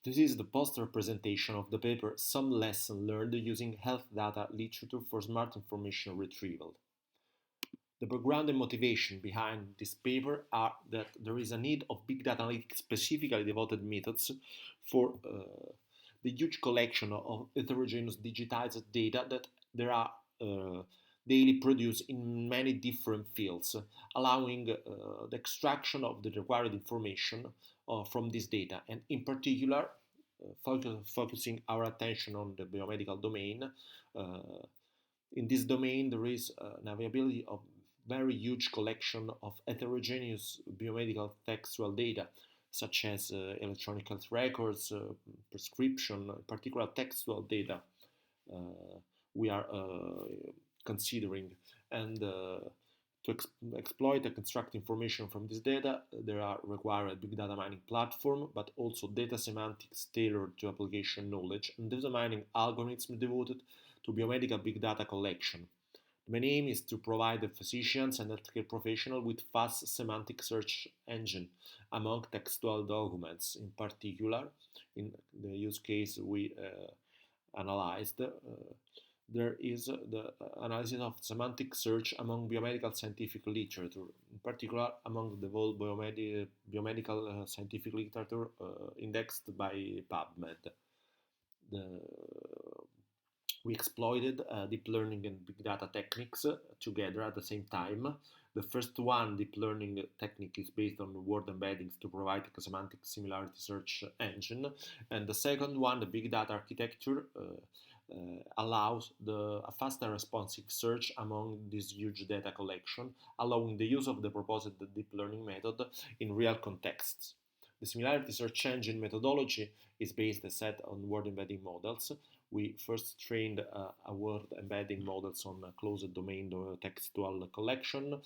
This is the poster presentation of the paper Some Lesson Learned Using Health Data Literature for Smart Information Retrieval. The background and motivation behind this paper are that there is a need of big data analytics specifically devoted methods for the huge collection of heterogeneous digitized data that there are daily produced in many different fields, allowing the extraction of the required information from this data, and in particular focusing our attention on the biomedical domain. In this domain, there is an availability of very huge collection of heterogeneous biomedical textual data, such as electronic health records, prescription, in particular textual data we are considering. And to exploit and construct information from this data, there are required big data mining platform, but also data semantics tailored to application knowledge, and data mining algorithms devoted to biomedical big data collection. The main aim is to provide the physicians and healthcare professionals with fast semantic search engine among textual documents. In particular, in the use case we analyzed, there is the analysis of semantic search among biomedical scientific literature, in particular among the whole biomedical scientific literature indexed by PubMed. We exploited deep learning and big data techniques together at the same time. The first one, deep learning technique, is based on word embeddings to provide a semantic similarity search engine, and the second one, the big data architecture, allows a fast and responsive search among this huge data collection, allowing the use of the proposed deep learning method in real contexts. The similarity search engine methodology is based, as said, on word embedding models. We first trained a word embedding models on a closed domain textual collection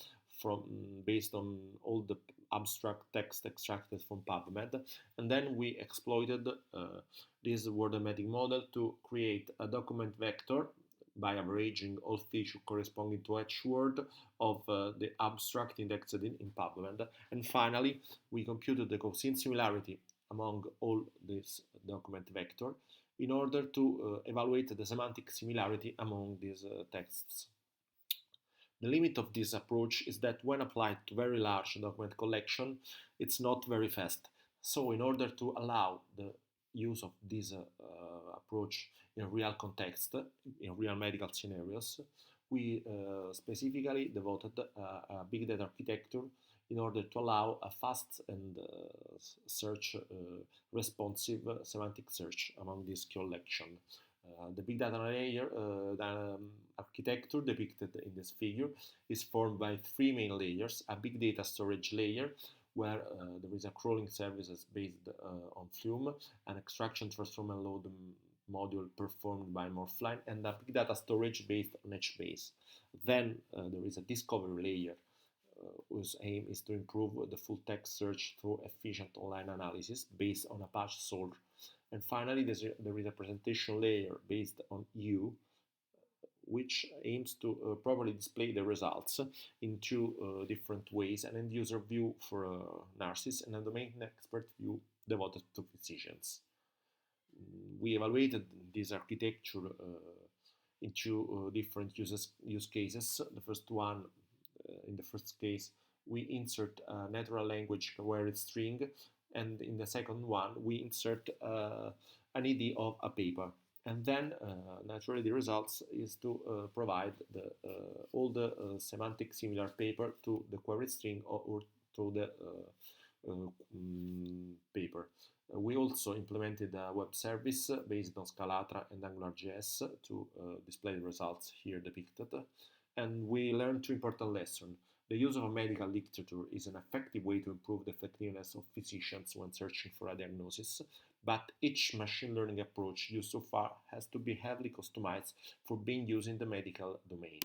based on all the abstract text extracted from PubMed, and then we exploited this word embedding model to create a document vector by averaging all features corresponding to each word of the abstract indexed in PubMed. And finally, we computed the Gaussian similarity among all this document vector in order to evaluate the semantic similarity among these texts. The limit of this approach is that when applied to very large document collection, it's not very fast. So in order to allow the use of this approach in real context, in real medical scenarios, we specifically devoted a big data architecture in order to allow a fast and search responsive semantic search among this collection. The big data layer, the architecture depicted in this figure, is formed by three main layers: a big data storage layer, where there is a crawling services based on Flume, an extraction, transform, and load module performed by Morphline, and a big data storage based on HBase. Then there is a discovery layer, whose aim is to improve the full text search through efficient online analysis based on Apache Solr. And finally, there is a presentation layer based on U, which aims to properly display the results in two different ways: an end-user view for nurses and a domain expert view devoted to physicians. We evaluated this architecture in two different use cases. The first one, in the first case, we insert a natural language query string, and in the second one, we insert an ID of a paper. And then, naturally, the results is to provide all the semantic similar paper to the query string or to the paper. We also implemented a web service based on Scalatra and AngularJS to display the results here depicted. And we learned two important lessons. The use of medical literature is an effective way to improve the effectiveness of physicians when searching for a diagnosis, but each machine learning approach used so far has to be heavily customized for being used in the medical domain.